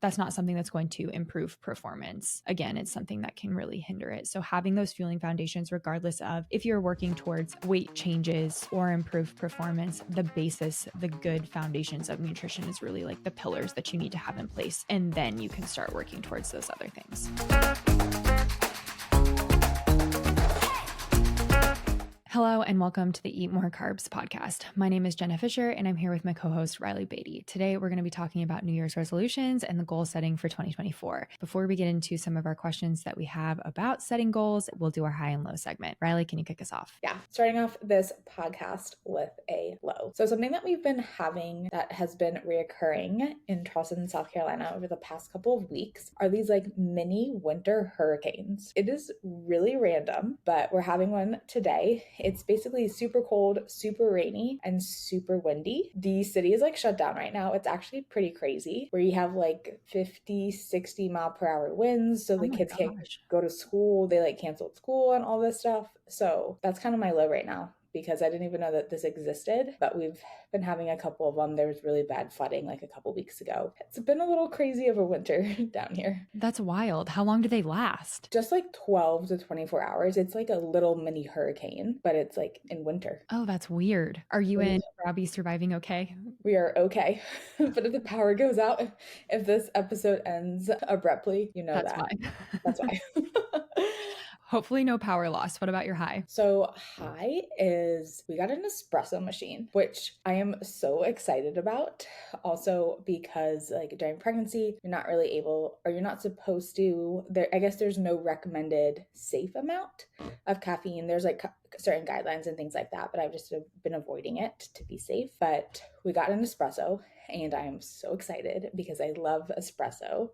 that's not something that's going to improve performance. Again, it's something that can really hinder it. So having those fueling foundations, regardless of if you're working towards weight changes or improved performance, the basis, the good foundations of nutrition is really like the pillars that you need to have in place. And then you can start working towards those other things. Hello and welcome to the Eat More Carbs podcast. My name is Jenna Fisher and I'm here with my co-host Reilly Beatty. Today we're going to be talking about New Year's resolutions and the goal setting for 2024. Before we get into some of our questions that we have about setting goals, we'll do our high and low segment. Reilly, can you kick us off? Yeah, starting off this podcast with a low. So something that we've been having that has been reoccurring in Charleston, South Carolina over the past couple of weeks are these like mini winter hurricanes. It is really random, but we're having one today. It's basically super cold, super rainy, and super windy. The city is like shut down right now. It's actually pretty crazy where you have like 50, 60 mile per hour winds. So the kids can't go to school. They like canceled school and all this stuff. So that's kind of my low right now, because I didn't even know that this existed, but we've been having a couple of them. There was really bad flooding like a couple weeks ago. It's been a little crazy of a winter down here. That's wild. How long do they last? Just like 12 to 24 hours. It's like a little mini hurricane, but it's like in winter. Oh, that's weird. Are you and Robbie surviving okay? We are okay. But if the power goes out, if this episode ends abruptly, you know that's that. Why. That's why. Hopefully no power loss. What about your high? So high is we got an espresso machine, which I am so excited about. Also because like during pregnancy, you're not really able, or you're not supposed to, I guess there's no recommended safe amount of caffeine. There's like certain guidelines and things like that, but I've just been avoiding it to be safe. But we got an espresso and I'm so excited because I love espresso.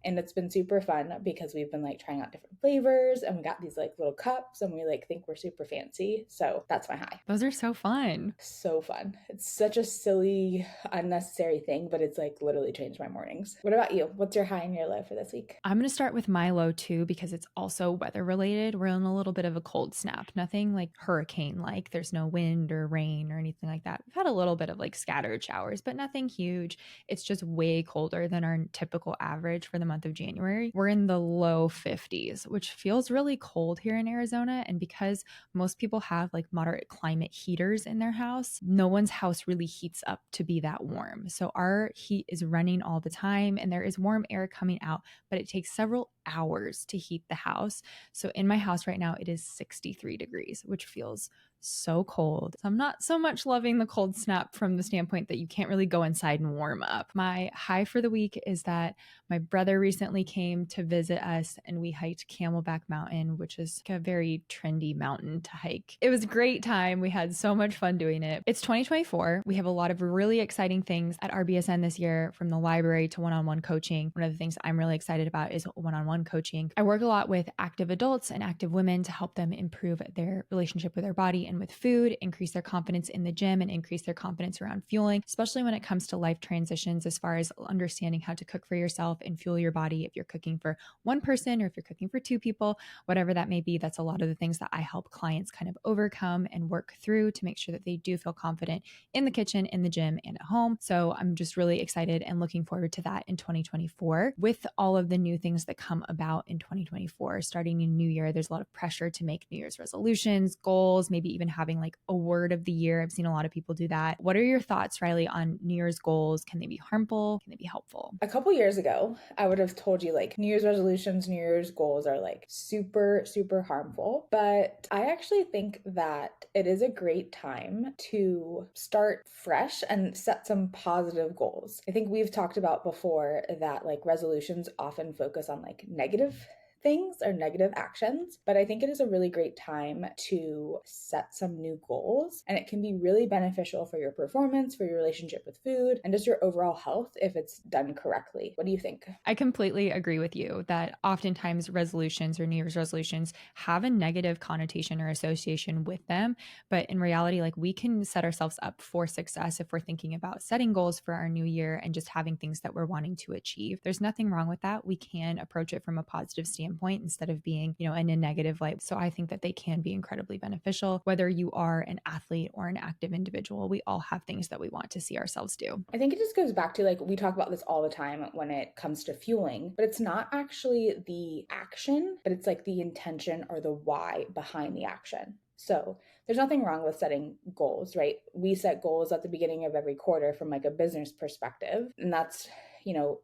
And it's been super fun because we've been like trying out different flavors and we got these like little cups and we like think we're super fancy. So that's my high. Those are so fun. So fun. It's such a silly, unnecessary thing, but it's like literally changed my mornings. What about you? What's your high and your low for this week? I'm going to start with my low too, because it's also weather related. We're in a little bit of a cold snap, nothing like hurricane like. There's no wind or rain or anything like that. We've had a little bit of like scattered showers, but nothing huge. It's just way colder than our typical average for the month of January. We're in the low 50s, which feels really cold here in Arizona. And because most people have like moderate climate heaters in their house, no one's house really heats up to be that warm. So our heat is running all the time and there is warm air coming out, but it takes several hours to heat the house. So in my house right now, it is 63 degrees, which feels so cold. So I'm not so much loving the cold snap from the standpoint that you can't really go inside and warm up. My high for the week is that my brother recently came to visit us and we hiked Camelback Mountain, which is a very trendy mountain to hike. It was a great time. We had so much fun doing it. It's 2024. We have a lot of really exciting things at RBSN this year, from the library to one-on-one coaching. One of the things I'm really excited about is one-on-one coaching. I work a lot with active adults and active women to help them improve their relationship with their body and with food, increase their confidence in the gym, and increase their confidence around fueling, especially when it comes to life transitions, as far as understanding how to cook for yourself and fuel your body. If you're cooking for one person or if you're cooking for two people, whatever that may be, that's a lot of the things that I help clients kind of overcome and work through to make sure that they do feel confident in the kitchen, in the gym, and at home. So I'm just really excited and looking forward to that in 2024. With all of the new things that come about in 2024, starting in New Year, there's a lot of pressure to make New Year's resolutions, goals, maybe even having like a word of the year. I've seen a lot of people do that. What are your thoughts, Reilly, on New Year's goals? Can they be harmful? Can they be helpful? A couple years ago, I would have told you like New Year's resolutions, New Year's goals are like super, super harmful. But I actually think that it is a great time to start fresh and set some positive goals. I think we've talked about before that like resolutions often focus on like negative things or negative actions, but I think it is a really great time to set some new goals, and it can be really beneficial for your performance, for your relationship with food, and just your overall health if it's done correctly. What do you think? I completely agree with you that oftentimes resolutions or New Year's resolutions have a negative connotation or association with them, but in reality, like we can set ourselves up for success if we're thinking about setting goals for our new year and just having things that we're wanting to achieve. There's nothing wrong with that. We can approach it from a positive standpoint standpoint instead of being, in a negative light. So I think that they can be incredibly beneficial. Whether you are an athlete or an active individual, we all have things that we want to see ourselves do. I think it just goes back to like, we talk about this all the time when it comes to fueling, but it's not actually the action, but it's like the intention or the why behind the action. So there's nothing wrong with setting goals, right? We set goals at the beginning of every quarter from like a business perspective, and that's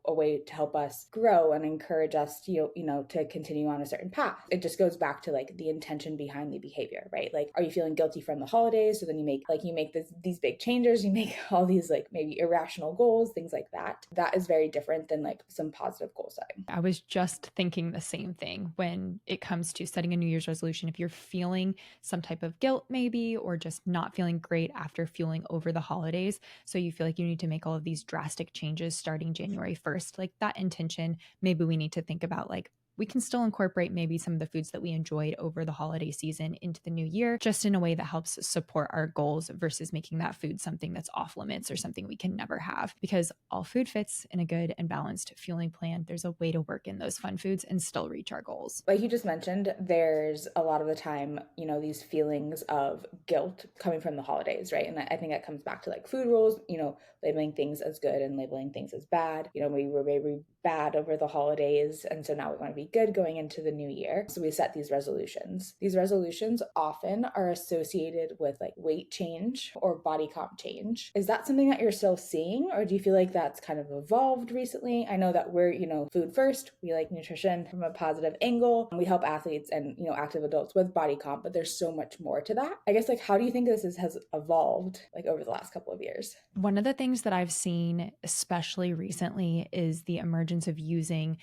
a way to help us grow and encourage us to, to continue on a certain path. It just goes back to like the intention behind the behavior, right? Like, are you feeling guilty from the holidays? So then you make these big changes, you make all these like maybe irrational goals, things like that. That is very different than like some positive goal setting. I was just thinking the same thing when it comes to setting a New Year's resolution. If you're feeling some type of guilt, maybe, or just not feeling great after fueling over the holidays, so you feel like you need to make all of these drastic changes starting January 1st, like that intention, maybe we need to think about like, we can still incorporate maybe some of the foods that we enjoyed over the holiday season into the new year, just in a way that helps support our goals versus making that food something that's off limits or something we can never have. Because all food fits in a good and balanced fueling plan. There's a way to work in those fun foods and still reach our goals. Like you just mentioned, there's a lot of the time, these feelings of guilt coming from the holidays, right? And I think that comes back to like food rules, labeling things as good and labeling things as bad. We were maybe bad over the holidays, and so now we want to be good going into the new year. So we set these resolutions. These resolutions often are associated with like weight change or body comp change. Is that something that you're still seeing, or do you feel like that's kind of evolved recently? I know that we're, food first. We like nutrition from a positive angle. We help athletes and, active adults with body comp, but there's so much more to that. I guess, like, how do you think has evolved like over the last couple of years? One of the things that I've seen, especially recently, is the emergence of using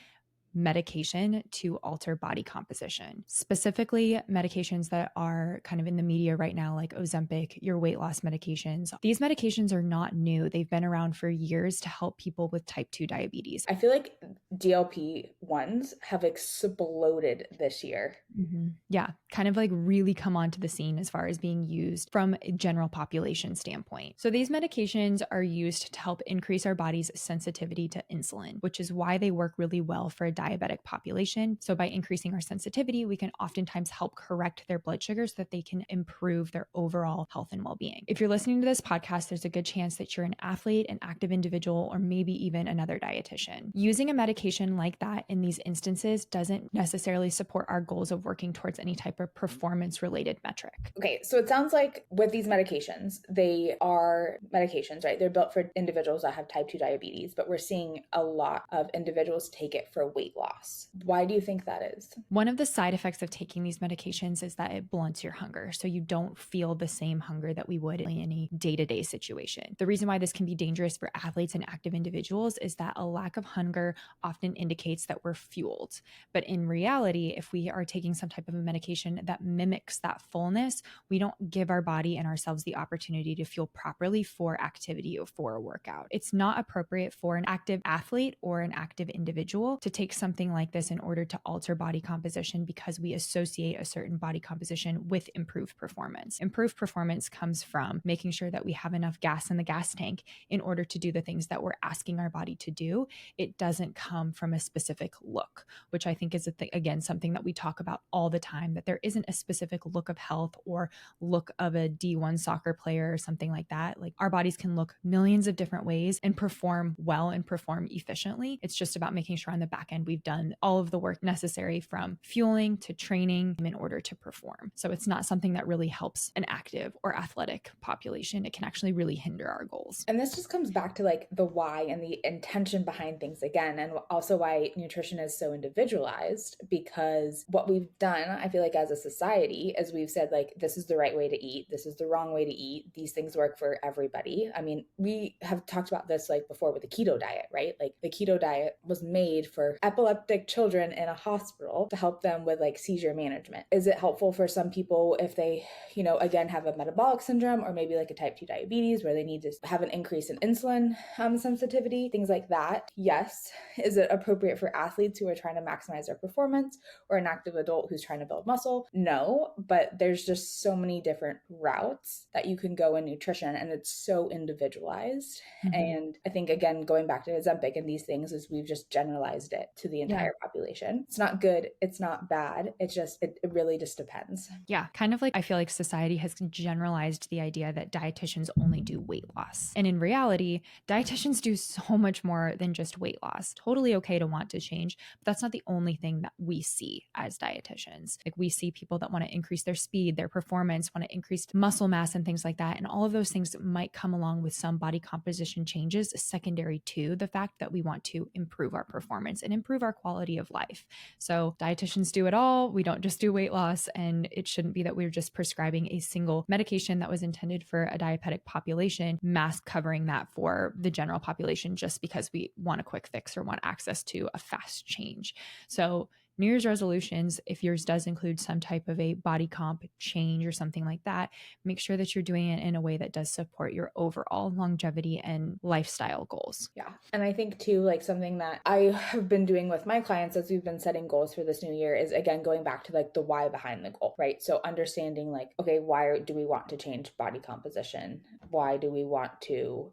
medication to alter body composition, specifically medications that are kind of in the media right now, like Ozempic, your weight loss medications. These medications are not new. They've been around for years to help people with type 2 diabetes. I feel like GLP-1s have exploded this year. Mm-hmm. Yeah, kind of like really come onto the scene as far as being used from a general population standpoint. So these medications are used to help increase our body's sensitivity to insulin, which is why they work really well for a diabetic population. So by increasing our sensitivity, we can oftentimes help correct their blood sugar so that they can improve their overall health and well-being. If you're listening to this podcast, there's a good chance that you're an athlete, an active individual, or maybe even another dietitian. Using a medication like that in these instances doesn't necessarily support our goals of working towards any type of performance-related metric. Okay, so it sounds like with these medications, they are medications, right? They're built for individuals that have type 2 diabetes, but we're seeing a lot of individuals take it for weight loss. Why do you think that is? One of the side effects of taking these medications is that it blunts your hunger. So you don't feel the same hunger that we would in any day-to-day situation. The reason why this can be dangerous for athletes and active individuals is that a lack of hunger often indicates that we're fueled. But in reality, if we are taking some type of a medication that mimics that fullness, we don't give our body and ourselves the opportunity to fuel properly for activity or for a workout. It's not appropriate for an active athlete or an active individual to take something like this in order to alter body composition because we associate a certain body composition with improved performance. Improved performance comes from making sure that we have enough gas in the gas tank in order to do the things that we're asking our body to do. It doesn't come from a specific look, which I think is again something that we talk about all the time, that there isn't a specific look of health or look of a D1 soccer player or something like that. Like, our bodies can look millions of different ways and perform well and perform efficiently. It's just about making sure on the back end we've done all of the work necessary from fueling to training in order to perform. So it's not something that really helps an active or athletic population. It can actually really hinder our goals. And this just comes back to like the why and the intention behind things again, and also why nutrition is so individualized, because what we've done, I feel like as a society, is we've said like, this is the right way to eat, this is the wrong way to eat, these things work for everybody. I mean, we have talked about this like before with the keto diet, right? Like, the keto diet was made for epileptic children in a hospital to help them with like seizure management. Is it helpful for some people if they, again, have a metabolic syndrome or maybe like a type 2 diabetes where they need to have an increase in insulin sensitivity, things like that? Yes. Is it appropriate for athletes who are trying to maximize their performance, or an active adult adult who's trying to build muscle? No, but there's just so many different routes that you can go in nutrition, and it's so individualized. Mhm. And I think, again, going back to Ozempic and these things, is we've just generalized it to the Yeah. entire population. It's not good. It's not bad. It's just, it really just depends. Yeah, kind of like I feel like society has generalized the idea that dietitians only do weight loss. And in reality, dietitians do so much more than just weight loss. Totally okay to want to change, but that's not the only thing that we see as dietitians. Like we see people that want to increase their speed, their performance, want to increase muscle mass and things like that. And all of those things might come along with some body composition changes secondary to the fact that we want to improve our performance and improve our quality of life. So dietitians do it all. We don't just do weight loss, and it shouldn't be that we're just prescribing a single medication that was intended for a diabetic population, mass covering that for the general population just because we want a quick fix or want access to a fast change. So New Year's resolutions, if yours does include some type of a body comp change or something like that, make sure that you're doing it in a way that does support your overall longevity and lifestyle goals. Yeah. And I think too, like something that I have been doing with my clients as we've been setting goals for this new year is, again, going back to like the why behind the goal, right? So understanding like, okay, why do we want to change body composition? Why do we want to,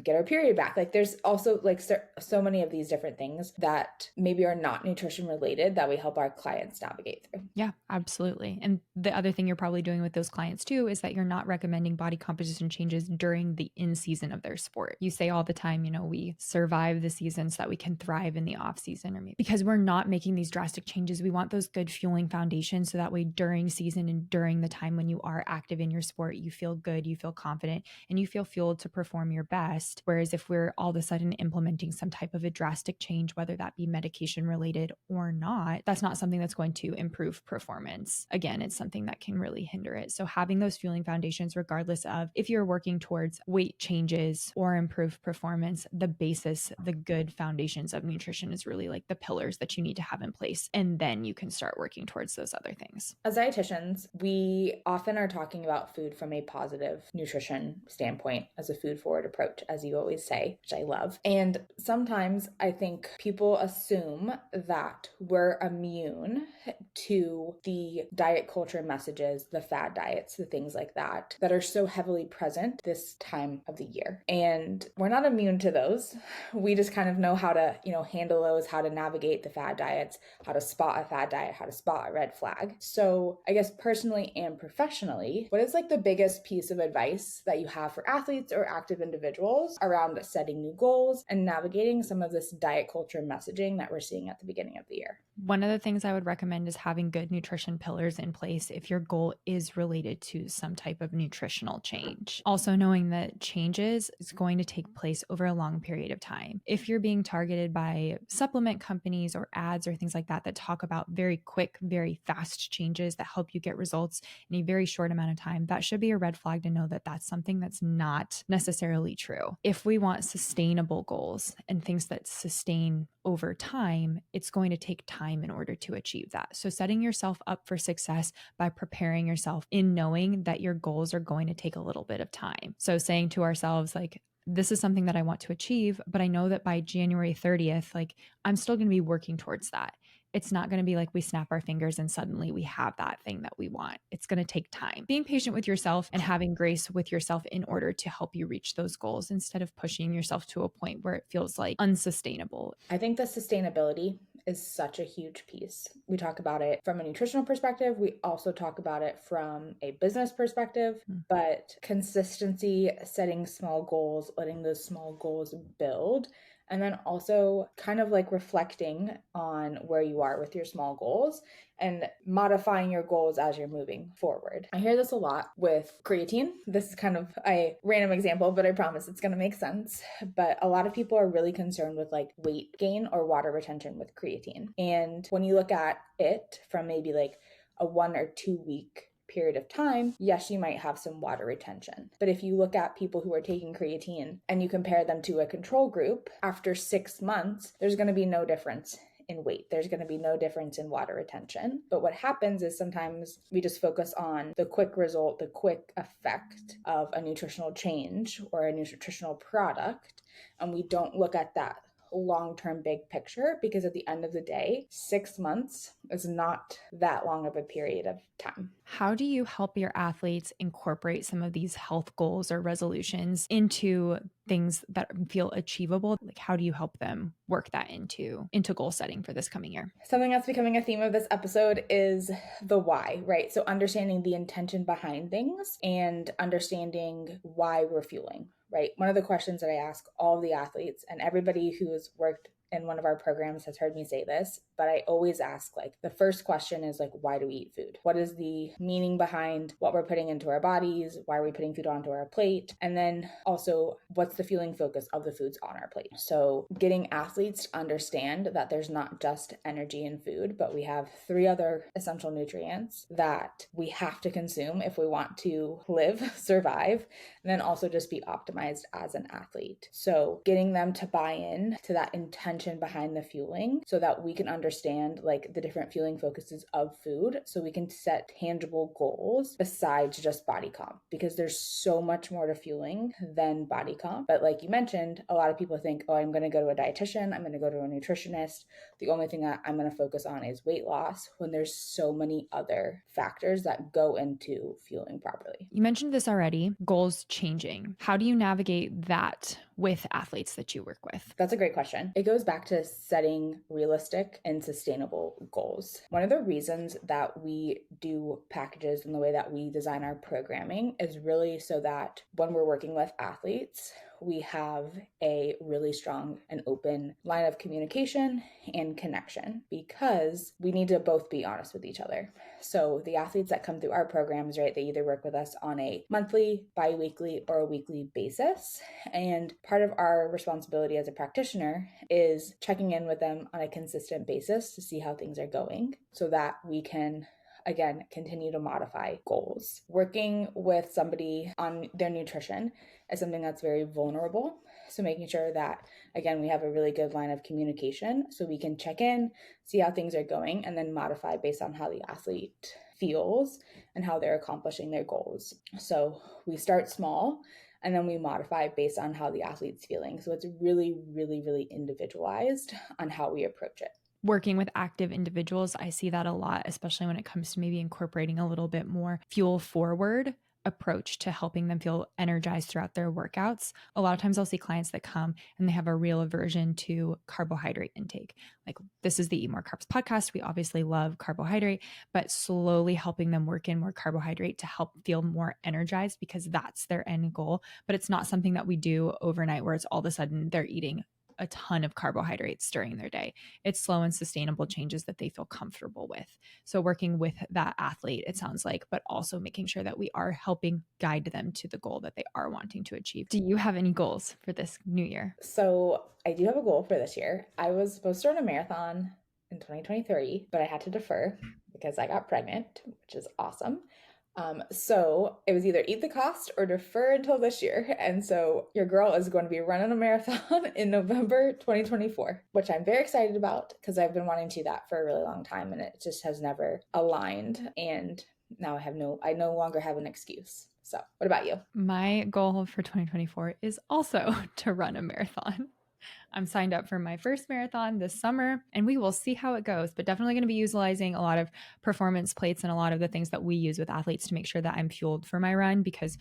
get our period back? Like there's also like so many of these different things that maybe are not nutrition related that we help our clients navigate through. Yeah, absolutely. And the other thing you're probably doing with those clients too is that you're not recommending body composition changes during the in season of their sport. You say all the time, we survive the season so that we can thrive in the off season, or maybe because we're not making these drastic changes. We want those good fueling foundations so that way during season and during the time when you are active in your sport, you feel good, you feel confident, and you feel fueled to perform your best. Whereas if we're all of a sudden implementing some type of a drastic change, whether that be medication related or not, that's not something that's going to improve performance. Again, it's something that can really hinder it. So having those fueling foundations, regardless of if you're working towards weight changes or improved performance, the basis, the good foundations of nutrition is really like the pillars that you need to have in place. And then you can start working towards those other things. As dietitians, we often are talking about food from a positive nutrition standpoint as a food forward approach, as you always say, which I love. And sometimes I think people assume that we're immune to the diet culture messages, the fad diets, the things like that are so heavily present this time of the year. And we're not immune to those. We just kind of know how to, handle those, how to navigate the fad diets, how to spot a fad diet, how to spot a red flag. So I guess personally and professionally, what is like the biggest piece of advice that you have for athletes or active individuals around setting new goals and navigating some of this diet culture messaging that we're seeing at the beginning of the year? One of the things I would recommend is having good nutrition pillars in place if your goal is related to some type of nutritional change. Also knowing that changes is going to take place over a long period of time. If you're being targeted by supplement companies or ads or things like that that talk about very quick, very fast changes that help you get results in a very short amount of time, that should be a red flag to know that that's something that's not necessarily true. If we want sustainable goals and things that sustain over time, it's going to take time in order to achieve that. So setting yourself up for success by preparing yourself in knowing that your goals are going to take a little bit of time. So saying to ourselves, like, this is something that I want to achieve, but I know that by January 30th, like I'm still going to be working towards that. It's not going to be like we snap our fingers and suddenly we have that thing that we want. It's going to take time. Being patient with yourself and having grace with yourself in order to help you reach those goals instead of pushing yourself to a point where it feels like unsustainable. I think the sustainability is such a huge piece. We talk about it from a nutritional perspective. We also talk about it from a business perspective, but consistency, setting small goals, letting those small goals build, and then also kind of like reflecting on where you are with your small goals and modifying your goals as you're moving forward. I hear this a lot with creatine. This is kind of a random example, but I promise it's going to make sense. But a lot of people are really concerned with like weight gain or water retention with creatine. And when you look at it from maybe like a 1 or 2 week period of time, yes, you might have some water retention. But if you look at people who are taking creatine and you compare them to a control group, after 6 months, there's going to be no difference in weight. There's going to be no difference in water retention. But what happens is sometimes we just focus on the quick result, the quick effect of a nutritional change or a nutritional product, and we don't look at that long-term big picture, because at the end of the day, 6 months is not that long of a period of time. How do you help your athletes incorporate some of these health goals or resolutions into things that feel achievable? Like, how do you help them work that into goal setting for this coming year? Something that's becoming a theme of this episode is the why, right? So understanding the intention behind things and understanding why we're fueling, right? One of the questions that I ask all of the athletes, and everybody who's worked in one of our programs has heard me say this, but I always ask, like, the first question is like, why do we eat food? What is the meaning behind what we're putting into our bodies? Why are we putting food onto our plate? And then also, what's the fueling focus of the foods on our plate? So getting athletes to understand that there's not just energy in food, but we have 3 other essential nutrients that we have to consume if we want to live, survive, and then also just be optimized as an athlete. So getting them to buy in to that intention behind the fueling so that we can understand like the different fueling focuses of food, so we can set tangible goals besides just body comp, because there's so much more to fueling than body comp. But like you mentioned, a lot of people think, oh, I'm going to go to a dietitian, I'm going to go to a nutritionist, the only thing that I'm going to focus on is weight loss, when there's so many other factors that go into fueling properly. You mentioned this already, goals changing. How do you navigate that with athletes that you work with? That's a great question. It goes back to setting realistic and sustainable goals. One of the reasons that we do packages and the way that we design our programming is really so that when we're working with athletes, we have a really strong and open line of communication and connection, because we need to both be honest with each other. So the athletes that come through our programs, right, they either work with us on a monthly, bi-weekly, or a weekly basis. And part of our responsibility as a practitioner is checking in with them on a consistent basis to see how things are going, so that we can again continue to modify goals. Working with somebody on their nutrition is something that's very vulnerable. So making sure that, again, we have a really good line of communication so we can check in, see how things are going, and then modify based on how the athlete feels and how they're accomplishing their goals. So we start small and then we modify based on how the athlete's feeling. So it's really, really, really individualized on how we approach it. Working with active individuals, I see that a lot, especially when it comes to maybe incorporating a little bit more fuel forward approach to helping them feel energized throughout their workouts. A lot of times I'll see clients that come and they have a real aversion to carbohydrate intake. Like, this is the Eat More Carbs podcast. We obviously love carbohydrate, but slowly helping them work in more carbohydrate to help feel more energized, because that's their end goal. But it's not something that we do overnight where it's all of a sudden they're eating a ton of carbohydrates during their day. It's slow and sustainable changes that they feel comfortable with. So working with that athlete, it sounds like, but also making sure that we are helping guide them to the goal that they are wanting to achieve. Do you have any goals for this new year? So I do have a goal for this year. I was supposed to run a marathon in 2023, but I had to defer because I got pregnant, which is awesome. So it was either eat the cost or defer until this year. And so your girl is going to be running a marathon in November 2024, which I'm very excited about because I've been wanting to do that for a really long time and it just has never aligned. And now I no longer have an excuse. So what about you? My goal for 2024 is also to run a marathon. I'm signed up for my first marathon this summer and we will see how it goes, but definitely going to be utilizing a lot of performance plates and a lot of the things that we use with athletes to make sure that I'm fueled for my run, because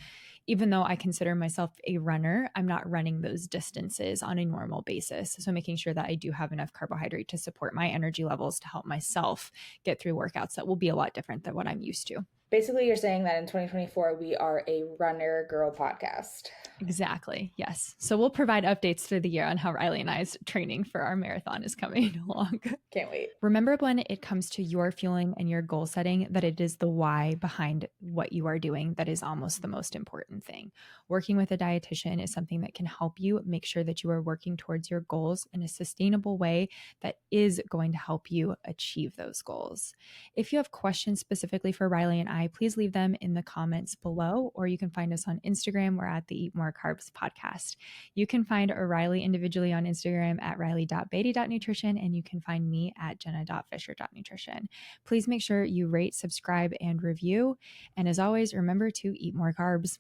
even though I consider myself a runner, I'm not running those distances on a normal basis. So making sure that I do have enough carbohydrate to support my energy levels to help myself get through workouts that will be a lot different than what I'm used to. Basically, you're saying that in 2024, we are a runner girl podcast. Exactly. Yes. So we'll provide updates through the year on how Reilly and I's training for our marathon is coming along. Can't wait. Remember, when it comes to your fueling and your goal setting, that it is the why behind what you are doing that is almost the most important thing. Working with a dietitian is something that can help you make sure that you are working towards your goals in a sustainable way that is going to help you achieve those goals. If you have questions specifically for Reilly and I, please leave them in the comments below, or you can find us on Instagram. We're at the Eat More Carbs podcast. You can find Reilly individually on Instagram at reilly.beatty.nutrition, and you can find me at jenna.fisher.nutrition. Please make sure you rate, subscribe, and review. And as always, remember to eat more carbs.